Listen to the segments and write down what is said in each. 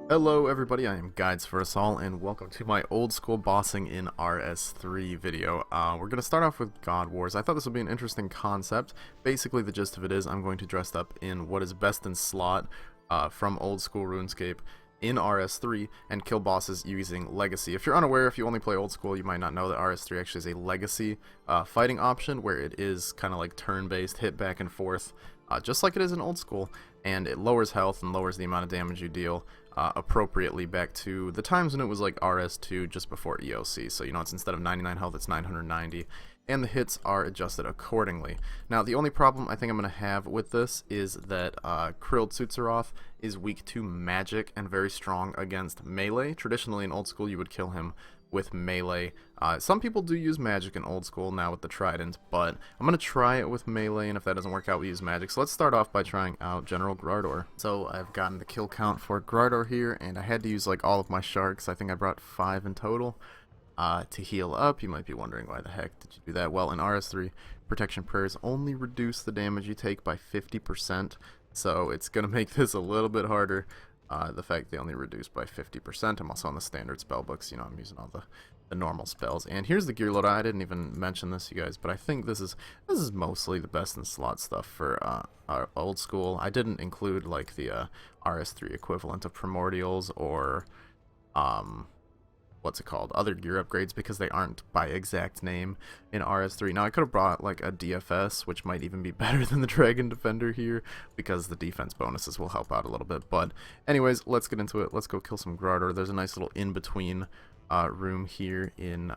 Hello everybody, I am GuidesForUsAll and welcome to my old school bossing in RS3 video. We're going to start off with God Wars. I thought this would be an interesting concept. Basically the gist of it is I'm going to dress up in what is best in slot from Old School Runescape in RS3 and kill bosses using Legacy. If you're unaware, if you only play Old School, you might not know that RS3 actually is a Legacy fighting option where it is kind of like turn-based, hit back and forth, just like it is in Old School, and it lowers health and lowers the amount of damage you deal appropriately back to the times when it was like RS2 just before EOC. So, you know, it's instead of 99 health, it's 990, and the hits are adjusted accordingly. Now, the only problem I think I'm going to have with this is that Tsutsaroth is weak to magic and very strong against melee. Traditionally, in Old School, you would kill him with melee. Some people do use magic in Old School now with the trident, but I'm going to try it with melee, and if that doesn't work out, we use magic. So let's start off by trying out General Graardor. So I've gotten the kill count for Graardor here, and I had to use like all of my sharks. I think I brought 5 in total to heal up. You might be wondering why the heck did you do that? Well, in RS3, protection prayers only reduce the damage you take by 50%, so it's going to make this a little bit harder. The fact they only reduce by 50%. I'm also on the standard spell books. You know, I'm using all the normal spells. And here's the gear load. I didn't even mention this, you guys, but I think this is mostly the best in slot stuff for our Old School. I didn't include like the RS3 equivalent of Primordials or what's it called, other gear upgrades, because they aren't by exact name in RS3. Now I could have brought like a DFS, which might even be better than the Dragon Defender here, because the defense bonuses will help out a little bit. But anyways, let's get into it. Let's go kill some Graardor. There's a nice little in-between room here in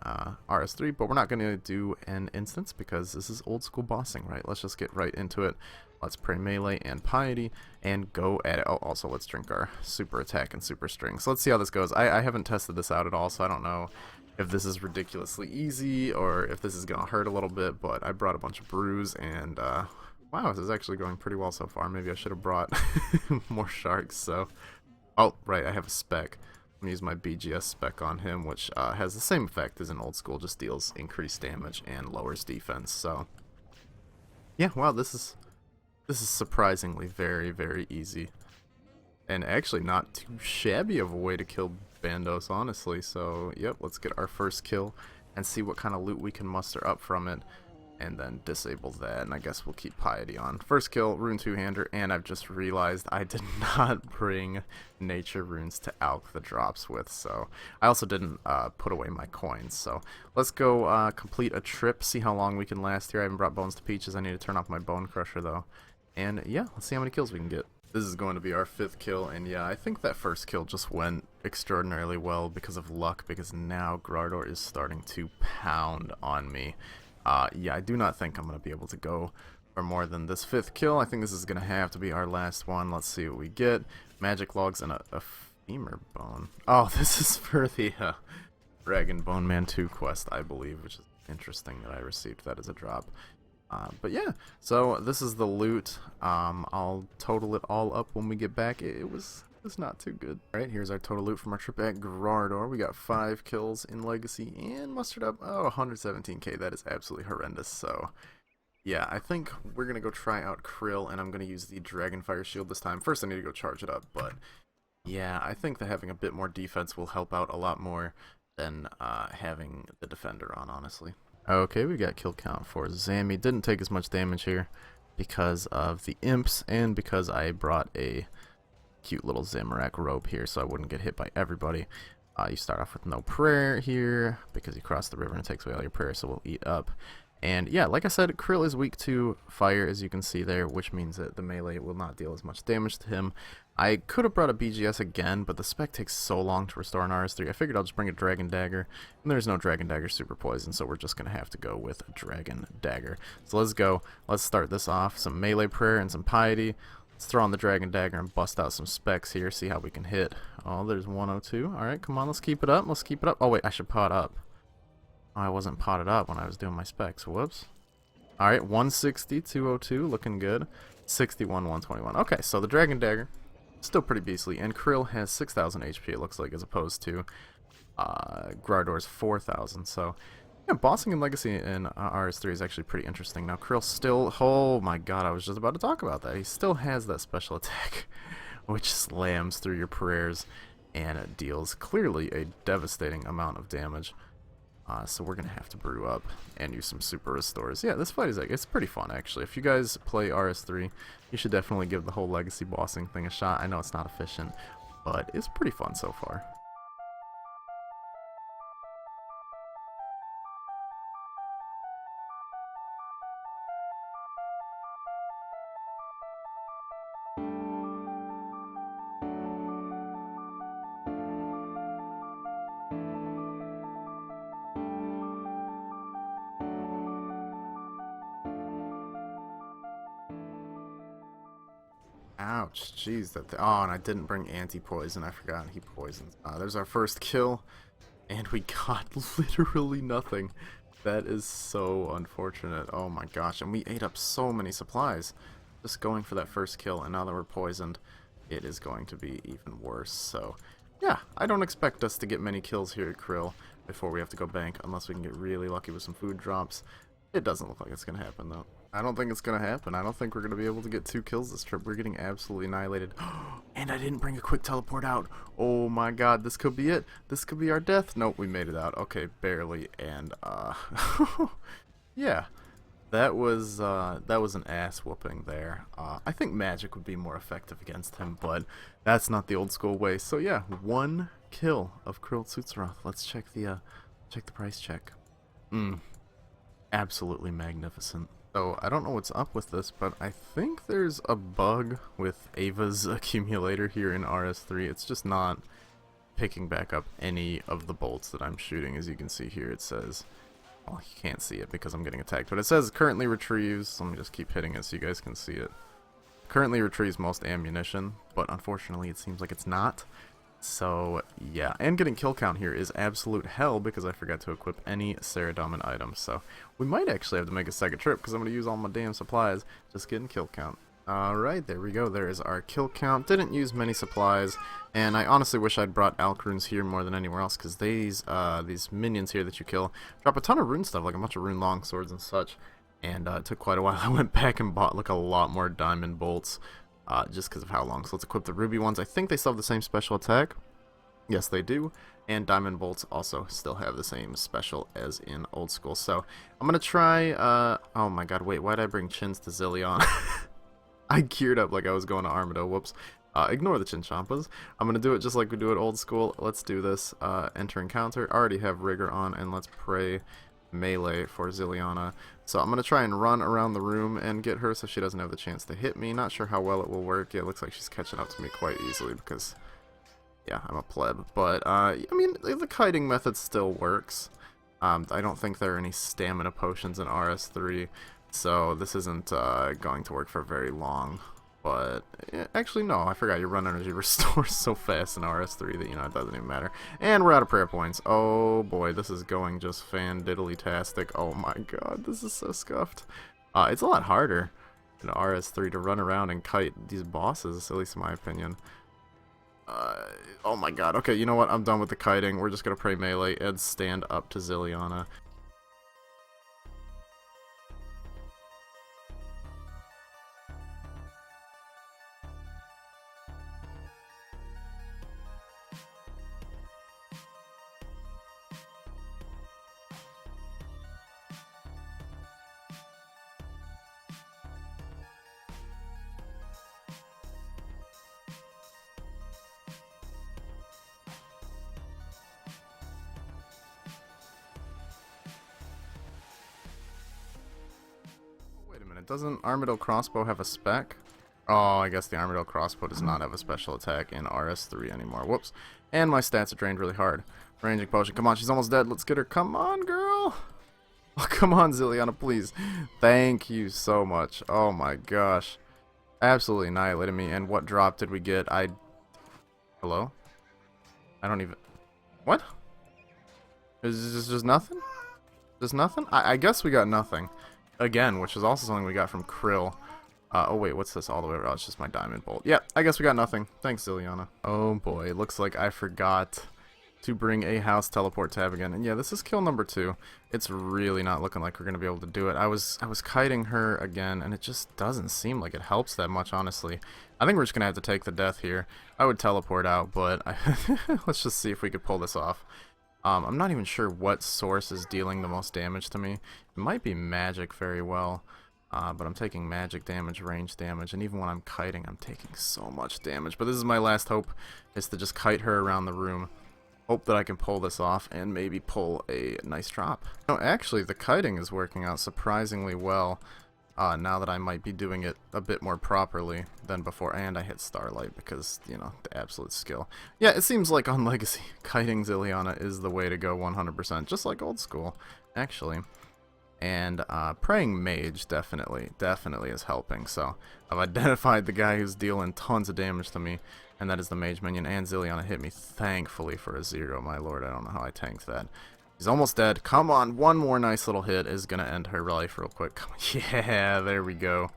RS3, but we're not going to do an instance because this is Old School bossing, right? Let's just get right into it. Let's pray melee and piety and go at it. Oh, also let's drink our super attack and super string. So let's see how this goes. I haven't tested this out at all, so I don't know if this is ridiculously easy or if this is going to hurt a little bit, but I brought a bunch of brews and wow, this is actually going pretty well so far. Maybe I should have brought more sharks. So, oh, right, I have a spec. I'm going to use my BGS spec on him, which has the same effect as in Old School, just deals increased damage and lowers defense. So, yeah, wow, this is surprisingly very, very easy. And actually not too shabby of a way to kill Bandos, honestly. So, yep, let's get our first kill and see what kind of loot we can muster up from it. And then disable that, and I guess we'll keep piety on. First kill, rune two-hander, and I've just realized I did not bring nature runes to alch the drops with, so I also didn't put away my coins. So let's go complete a trip, see how long we can last here. I haven't brought bones to peaches. I need to turn off my bone crusher though. And yeah, let's see how many kills we can get. This is going to be our 5th kill, and yeah, I think that first kill just went extraordinarily well because of luck, because now Graardor is starting to pound on me. Yeah, I do not think I'm going to be able to go for more than this 5th kill. I think this is going to have to be our last one. Let's see what we get. Magic logs and a femur bone. Oh, this is for the Dragon Bone Man 2 quest, I believe, which is interesting that I received that as a drop. But yeah, so this is the loot. I'll total it all up when we get back. It was not too good. Alright, here's our total loot from our trip at Graardor. We got 5 kills in Legacy and mustered up, 117k. That is absolutely horrendous. So, yeah, I think we're going to go try out Krill, and I'm going to use the Dragonfire Shield this time. First, I need to go charge it up, but yeah, I think that having a bit more defense will help out a lot more than having the Defender on, honestly. Okay, we got kill count for Zammy. Didn't take as much damage here because of the imps and because I brought a cute little Zamorak robe here so I wouldn't get hit by everybody. You start off with no prayer here because you cross the river and it takes away all your prayer, so we'll eat up. And yeah, like I said, Krill is weak to fire, as you can see there, which means that the melee will not deal as much damage to him. I could have brought a BGS again, but the spec takes so long to restore an RS3. I figured I'll just bring a Dragon Dagger, and there's no Dragon Dagger super poison, so we're just going to have to go with a Dragon Dagger. So let's go. Let's start this off. Some melee prayer and some piety. Let's throw on the Dragon Dagger and bust out some specs here, see how we can hit. Oh, there's 102. Alright, come on, let's keep it up. Let's keep it up. Oh, wait, I should pot up. Oh, I wasn't potted up when I was doing my specs. Whoops. Alright, 160, 202, looking good. 61, 121. Okay, so the Dragon Dagger, still pretty beastly. And Krill has 6,000 HP, it looks like, as opposed to Graardor's 4,000. So, yeah, bossing in Legacy in RS3 is actually pretty interesting. Now, Krill still... Oh my god, I was just about to talk about that. He still has that special attack, which slams through your prayers. and it deals clearly a devastating amount of damage. So we're going to have to brew up and use some super restores. Yeah, this fight is it's pretty fun, actually. If you guys play RS3, you should definitely give the whole legacy bossing thing a shot. I know it's not efficient, but it's pretty fun so far. Ouch, jeez, oh, and I didn't bring anti-poison, I forgot he poisons. There's our first kill, and we got literally nothing. That is so unfortunate, oh my gosh, and we ate up so many supplies just going for that first kill, and now that we're poisoned, it is going to be even worse. So, yeah, I don't expect us to get many kills here at Krill before we have to go bank, unless we can get really lucky with some food drops. It doesn't look like it's going to happen, though. I don't think it's going to happen. I don't think we're going to be able to get 2 kills this trip. We're getting absolutely annihilated. And I didn't bring a quick teleport out. Oh my god, this could be it. This could be our death. Nope, we made it out. Okay, barely. And, yeah. That was an ass whooping there. I think magic would be more effective against him, but that's not the old school way. So yeah, 1 kill of Krill Tsutsaroth. Let's check the price check. Absolutely magnificent. So, I don't know what's up with this, but I think there's a bug with Ava's accumulator here in RS3. It's just not picking back up any of the bolts that I'm shooting. As you can see here, it says, well, you can't see it because I'm getting attacked, but it says currently retrieves. Let me just keep hitting it so you guys can see it. Currently retrieves most ammunition, but unfortunately it seems like it's not. So, yeah, and getting kill count here is absolute hell because I forgot to equip any Saradomin items. So, we might actually have to make a second trip because I'm going to use all my damn supplies just getting kill count. Alright, there we go. There is our kill count. Didn't use many supplies, and I honestly wish I'd brought Alk runes here more than anywhere else because these minions here that you kill drop a ton of rune stuff, like a bunch of rune longswords and such. And it took quite a while. I went back and bought like a lot more diamond bolts. Just because of how long. So let's equip the ruby ones. I think they still have the same special attack. Yes, they do. And diamond bolts also still have the same special as in old school. So I'm going to try, oh my god, wait, why did I bring chins to Zilyana? I geared up like I was going to Armado, whoops. Ignore the chin champas. I'm going to do it just like we do at old school. Let's do this. Enter encounter. I already have rigor on, and let's pray melee for Zilyana. So I'm going to try and run around the room and get her so she doesn't have the chance to hit me. Not sure how well it will work. Yeah, it looks like she's catching up to me quite easily because, yeah, I'm a pleb. But, I mean, the kiting method still works. I don't think there are any stamina potions in RS3, so this isn't going to work for very long. But, actually, no, I forgot your run energy restores so fast in RS3 that, you know, it doesn't even matter. And we're out of prayer points. Oh, boy, this is going just fan-diddly-tastic. Oh, my god, this is so scuffed. It's a lot harder in RS3 to run around and kite these bosses, at least in my opinion. Oh, my god. Okay, you know what? I'm done with the kiting. We're just gonna pray melee and stand up to Zilyana. Doesn't Armadillo Crossbow have a spec? Oh, I guess the Armadillo Crossbow does not have a special attack in RS3 anymore. Whoops. And my stats are drained really hard. Ranging potion. Come on, she's almost dead. Let's get her. Come on, girl. Oh, come on, Zilyana, please. Thank you so much. Oh my gosh. Absolutely annihilated me. And what drop did we get? Hello? I don't even... What? Is this just nothing? Just nothing? I guess we got nothing. Again, which is also something we got from Krill. Oh wait, what's this all the way around? It's just my diamond bolt. Yeah, I guess we got nothing. Thanks, Zilyana. Oh boy, it looks like I forgot to bring a house teleport tab again. And yeah, this is kill number 2. It's really not looking like we're going to be able to do it. I was kiting her again, and it just doesn't seem like it helps that much, honestly. I think we're just going to have to take the death here. I would teleport out, but let's just see if we could pull this off. I'm not even sure what source is dealing the most damage to me. It might be magic very well. But I'm taking magic damage, range damage, and even when I'm kiting, I'm taking so much damage. But this is my last hope, is to just kite her around the room. Hope that I can pull this off and maybe pull a nice drop. No, actually, the kiting is working out surprisingly well. Now that I might be doing it a bit more properly than before. And I hit Starlight because, you know, the absolute skill. Yeah, it seems like on Legacy, kiting Zilyana is the way to go 100%. Just like Old School, actually. And Praying Mage definitely is helping. So I've identified the guy who's dealing tons of damage to me, and that is the Mage minion. And Zilyana hit me, thankfully, for a 0. My lord, I don't know how I tanked that. He's almost dead. Come on, one more nice little hit is going to end her life real quick. Yeah, there we go.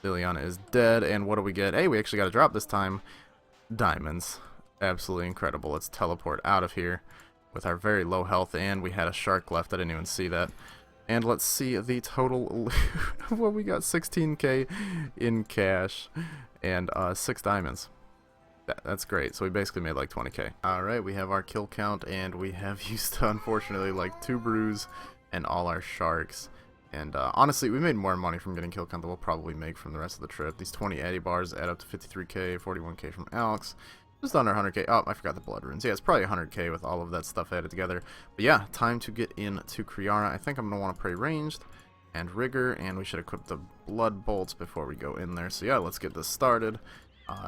Zilyana is dead, and what do we get? Hey, we actually got a drop this time. Diamonds. Absolutely incredible. Let's teleport out of here with our very low health, and we had a shark left. I didn't even see that. And let's see the total. Well, we got 16k in cash and 6 diamonds. That's great. So we basically made like 20k. Alright, we have our kill count, and we have used, unfortunately, like 2 brews and all our sharks. And honestly, we made more money from getting kill count than we'll probably make from the rest of the trip. These 20 Addy bars add up to 53k, 41k from Alex. Just under 100k. Oh, I forgot the blood runes. Yeah, it's probably 100k with all of that stuff added together. But yeah, time to get into Kree'arra. I think I'm going to want to pray ranged and rigor, and we should equip the blood bolts before we go in there. So yeah, let's get this started.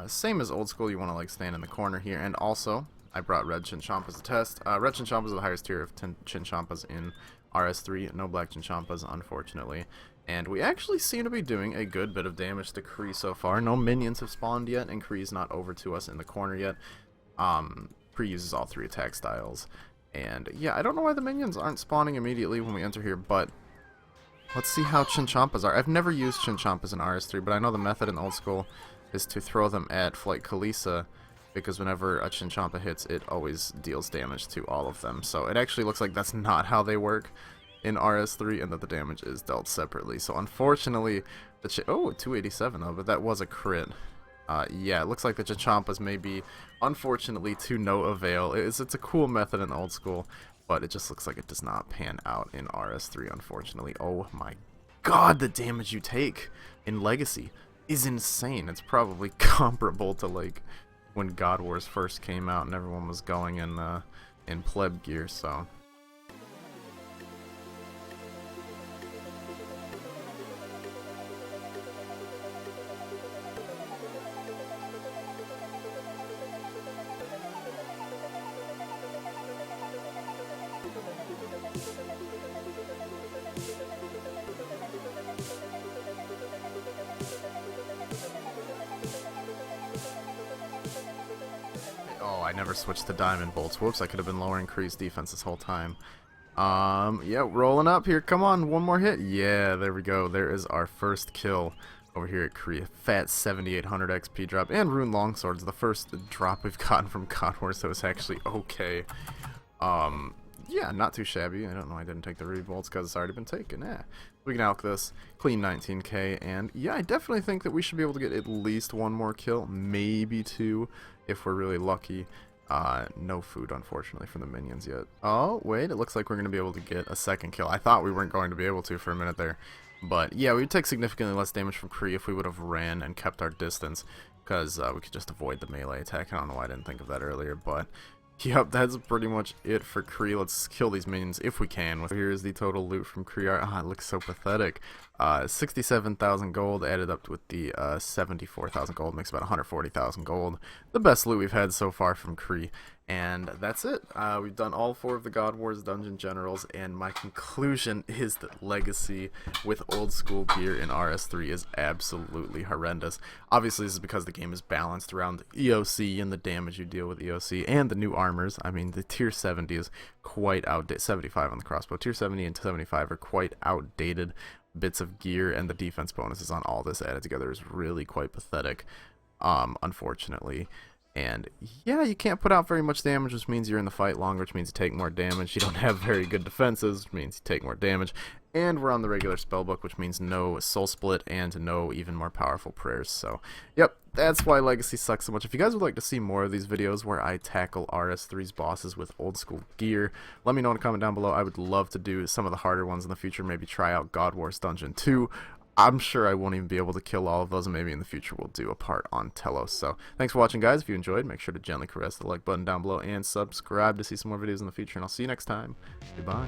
Same as Old School, you want to like stand in the corner here. And also, I brought red Chinchampas to test. Red Chinchampas are the highest tier of Chinchampas in RS3. No black Chinchampas, unfortunately. And we actually seem to be doing a good bit of damage to Kree so far. No minions have spawned yet, and Kree's not over to us in the corner yet. Kree uses all 3 attack styles. And yeah, I don't know why the minions aren't spawning immediately when we enter here, but let's see how Chinchampas are. I've never used Chinchampas in RS3, but I know the method in Old School is to throw them at Flight Khaleesa, because whenever a Chinchampa hits, it always deals damage to all of them. So it actually looks like that's not how they work in RS3, and that the damage is dealt separately. So unfortunately, the oh, 287 though, but that was a crit. Yeah, it looks like the Chinchampas may be, unfortunately, to no avail. It's a cool method in Old School, but it just looks like it does not pan out in RS3, unfortunately. Oh my god, the damage you take in Legacy is insane. It's probably comparable to like when God Wars first came out and everyone was going in pleb gear. So I never switched to diamond bolts. Whoops, I could have been lowering Kree's defense this whole time. Yeah, rolling up here. Come on, one more hit. Yeah, there we go. There is our first kill over here at Kree. Fat 7800 XP drop. And Rune Longswords, the first drop we've gotten from God Wars, so it's actually okay. Yeah, not too shabby. I don't know why I didn't take the Ruby bolts because it's already been taken. Yeah, we can alch this. Clean 19k. And yeah, I definitely think that we should be able to get at least 1 more kill. Maybe 2 if we're really lucky. No food, unfortunately, from the minions yet. Oh, wait, it looks like we're going to be able to get a 2nd kill. I thought we weren't going to be able to for a minute there. But yeah, we would take significantly less damage from Kree if we would have ran and kept our distance, because we could just avoid the melee attack. I don't know why I didn't think of that earlier, but yep, that's pretty much it for Kree. Let's kill these minions if we can. Here is the total loot from Kree'arra. Ah, it looks so pathetic. 67,000 gold added up with the 74,000 gold makes about 140,000 gold. The best loot we've had so far from Kree. And that's it. We've done all 4 of the God Wars Dungeon Generals, and my conclusion is that Legacy with Old School gear in RS3 is absolutely horrendous. Obviously, this is because the game is balanced around EOC and the damage you deal with EOC and the new armors. I mean, the tier 70 is quite outdated. 75 on the crossbow. Tier 70 and 75 are quite outdated bits of gear, and the defense bonuses on all this added together is really quite pathetic, unfortunately. And yeah, you can't put out very much damage, which means you're in the fight longer, which means you take more damage. You don't have very good defenses, which means you take more damage. And we're on the regular spellbook, which means no soul split and no even more powerful prayers. So, yep, that's why Legacy sucks so much. If you guys would like to see more of these videos where I tackle RS3's bosses with old school gear, let me know in a comment down below. I would love to do some of the harder ones in the future, maybe try out God Wars Dungeon 2. I'm sure I won't even be able to kill all of those, and maybe in the future we'll do a part on Telos. So thanks for watching, guys. If you enjoyed, make sure to gently caress the like button down below and subscribe to see some more videos in the future, and I'll see you next time. Goodbye.